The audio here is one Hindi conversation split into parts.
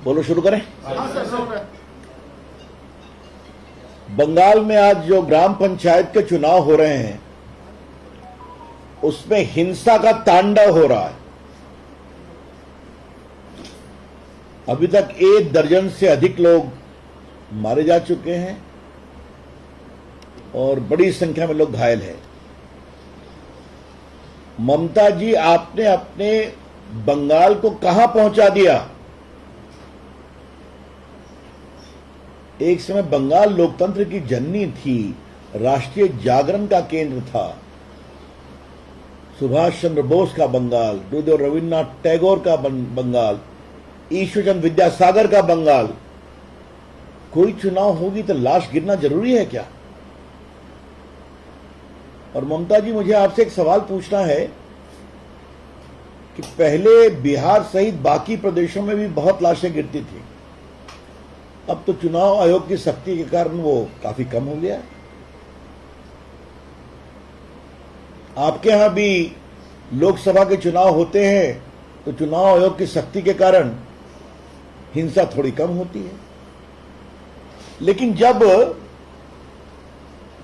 बोलो, शुरू करें। बंगाल में आज जो ग्राम पंचायत के चुनाव हो रहे हैं उसमें हिंसा का तांडव हो रहा है। अभी तक 1 दर्जन से अधिक लोग मारे जा चुके हैं और बड़ी संख्या में लोग घायल हैं। ममता जी, आपने अपने बंगाल को कहां पहुंचा दिया? एक समय बंगाल लोकतंत्र की जननी थी, राष्ट्रीय जागरण का केंद्र था, सुभाष चंद्र बोस का बंगाल, गुरुदेव रविन्द्रनाथ टैगोर का बंगाल, ईश्वरचंद्र विद्यासागर का बंगाल। कोई चुनाव होगी तो लाश गिरना जरूरी है क्या? और ममता जी, मुझे आपसे एक सवाल पूछना है कि पहले बिहार सहित बाकी प्रदेशों में भी बहुत लाशें गिरती थी, अब तो चुनाव आयोग की सख्ती के कारण वो काफी कम हो गया है। आपके यहां भी लोकसभा के चुनाव होते हैं तो चुनाव आयोग की सख्ती के कारण हिंसा थोड़ी कम होती है, लेकिन जब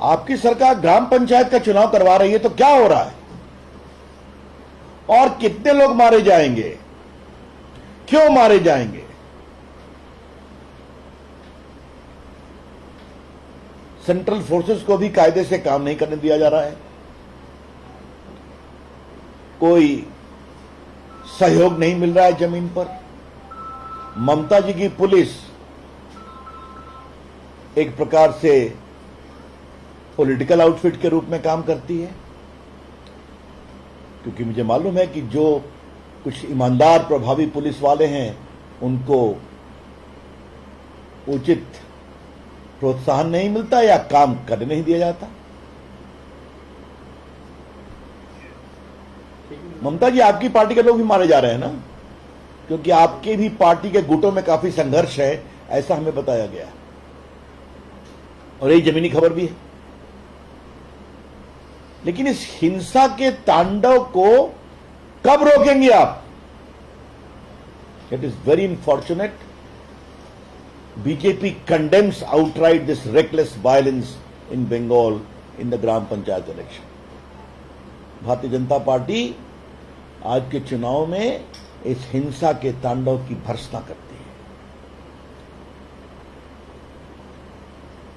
आपकी सरकार ग्राम पंचायत का चुनाव करवा रही है तो क्या हो रहा है और कितने लोग मारे जाएंगे, क्यों मारे जाएंगे? सेंट्रल फोर्सेस को भी कायदे से काम नहीं करने दिया जा रहा है, कोई सहयोग नहीं मिल रहा है जमीन पर। ममता जी की पुलिस एक प्रकार से पॉलिटिकल आउटफिट के रूप में काम करती है, क्योंकि मुझे मालूम है कि जो कुछ ईमानदार प्रभावी पुलिस वाले हैं उनको उचित प्रोत्साहन नहीं मिलता या काम करने नहीं दिया जाता। ममता जी, आपकी पार्टी के लोग भी मारे जा रहे हैं ना, क्योंकि आपके भी पार्टी के गुटों में काफी संघर्ष है, ऐसा हमें बताया गया है और यही जमीनी खबर भी है। लेकिन इस हिंसा के तांडव को कब रोकेंगे आप? It is very unfortunate. BJP condemns outright this reckless violence in Bengal in the gram panchayat election. Bharatiya Janata party आज के चुनाव में इस हिंसा के तांडव की भर्त्सना करती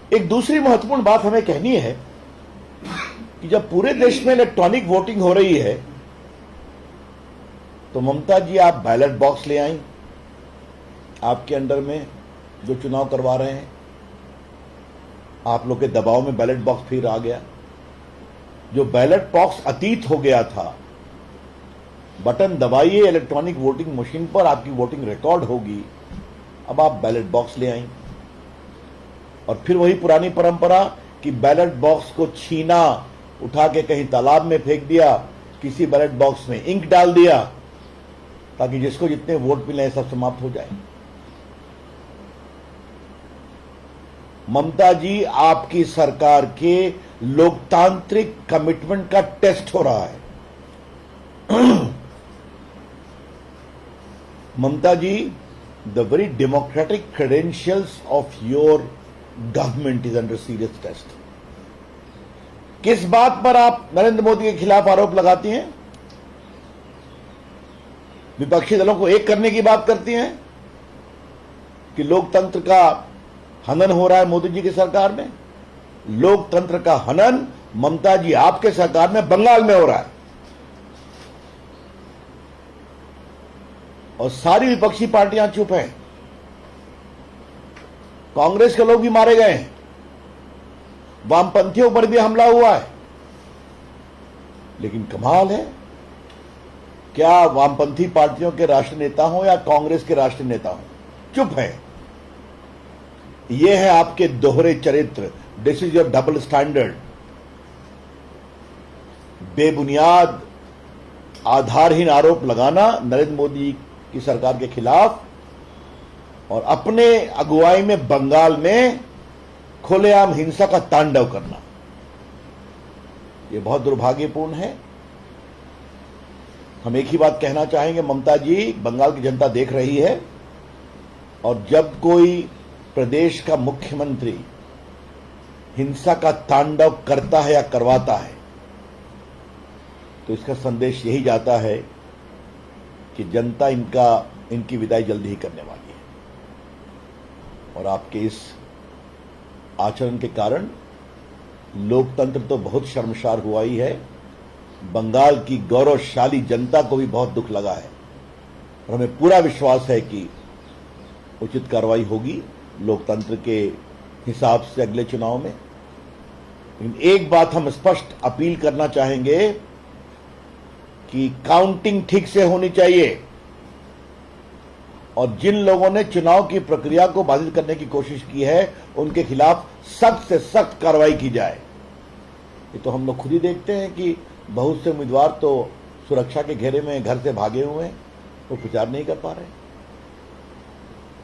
है। एक दूसरी महत्वपूर्ण बात हमें कहनी है कि जब पूरे देश में इलेक्ट्रॉनिक वोटिंग हो रही है तो ममता जी, आप बैलेट बॉक्स ले आई, आपके अंडर में जो चुनाव करवा रहे हैं, आप लोग के दबाव में बैलेट बॉक्स फिर आ गया। जो बैलेट बॉक्स अतीत हो गया था, बटन दबाइए इलेक्ट्रॉनिक वोटिंग मशीन पर, आपकी वोटिंग रिकॉर्ड होगी। अब आप बैलेट बॉक्स ले आई और फिर वही पुरानी परंपरा कि बैलेट बॉक्स को छीना, उठा के कहीं तालाब में फेंक दिया, किसी बैलेट बॉक्स में इंक डाल दिया ताकि जिसको जितने वोट मिले सब समाप्त हो जाए। ममता जी, आपकी सरकार के लोकतांत्रिक कमिटमेंट का टेस्ट हो रहा है। Mamata ji, the very democratic credentials of your government is under serious test. किस बात पर आप नरेंद्र मोदी के खिलाफ आरोप लगाती हैं? विपक्षी दलों को एक करने की बात करती हैं कि लोकतंत्र का हनन हो रहा है मोदी जी की सरकार में। लोकतंत्र का हनन ममता जी आपके सरकार में बंगाल में हो रहा है और सारी विपक्षी पार्टियां चुप हैं। कांग्रेस के लोग भी मारे गए हैं, वामपंथियों पर भी हमला हुआ है, लेकिन कमाल है, क्या वामपंथी पार्टियों के राष्ट्रीय नेता हों या कांग्रेस के राष्ट्रीय नेता हों, चुप हैं। यह है आपके दोहरे चरित्र। This is your double standard. बेबुनियाद आधारहीन आरोप लगाना नरेंद्र मोदी की सरकार के खिलाफ और अपने अगुवाई में बंगाल में खुलेआम हिंसा का तांडव करना, यह बहुत दुर्भाग्यपूर्ण है। हम एक ही बात कहना चाहेंगे, ममता जी, बंगाल की जनता देख रही है और जब कोई प्रदेश का मुख्यमंत्री हिंसा का तांडव करता है या करवाता है तो इसका संदेश यही जाता है कि जनता इनकी विदाई जल्दी ही करने वाली है। और आपके इस आचरण के कारण लोकतंत्र तो बहुत शर्मसार हुआ ही है, बंगाल की गौरवशाली जनता को भी बहुत दुख लगा है और हमें पूरा विश्वास है कि उचित कार्रवाई होगी लोकतंत्र के हिसाब से अगले चुनाव में। लेकिन एक बात हम स्पष्ट अपील करना चाहेंगे कि काउंटिंग ठीक से होनी चाहिए और जिन लोगों ने चुनाव की प्रक्रिया को बाधित करने की कोशिश की है उनके खिलाफ सख्त से सख्त कार्रवाई की जाए। ये तो हम लोग खुद ही देखते हैं कि बहुत से उम्मीदवार तो सुरक्षा के घेरे में घर से भागे हुए हैं, वो प्रचार नहीं कर पा रहे।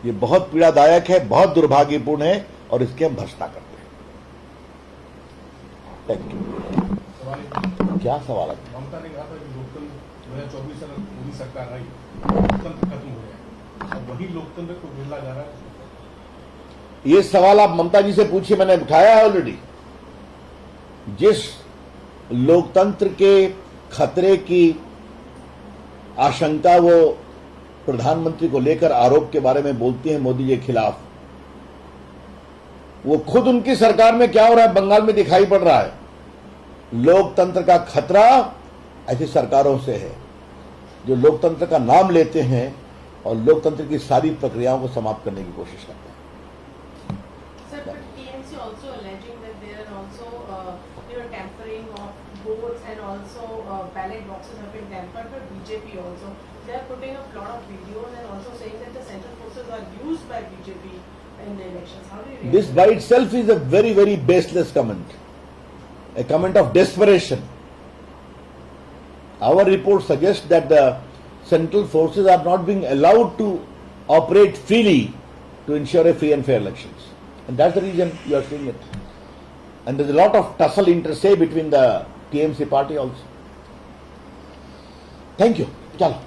ये बहुत पीड़ादायक है, बहुत दुर्भाग्यपूर्ण है और इसकी हम भर्त्सना करते हैं। Thank you. क्या सवाल है? ममता ने कहा था कि लोकतंत्र 2024 में मोदी सरकार आई, लोकतंत्र खत्म हो गया, अब वही लोकतंत्र को ढीला जा रहा है। ये सवाल आप ममता जी से पूछिए, मैंने उठाया है ऑलरेडी। जिस लोकतंत्र के खतरे की आशंका वो प्रधानमंत्री को लेकर आरोप के बारे में बोलती हैं मोदी जी के खिलाफ, वो खुद उनकी सरकार में क्या हो रहा है बंगाल में दिखाई पड़ रहा है। लोकतंत्र का खतरा ऐसी सरकारों से है जो लोकतंत्र का नाम लेते हैं और लोकतंत्र की सारी प्रक्रियाओं को समाप्त करने की कोशिश करते हैं। Sir, but TMC also alleging that there are also, tampering of votes and also ballot boxes have been tampered by BJP also. They are putting up a lot of videos and also saying that the central forces are used by BJP in the elections. How do you react? This by itself is a very, very baseless comment, a comment of desperation. Our report suggests that the central forces are not being allowed to operate freely to ensure a free and fair elections. And that's the reason you are seeing it. And there's a lot of tussle inter se between the TMC party also. Thank you. Chalo.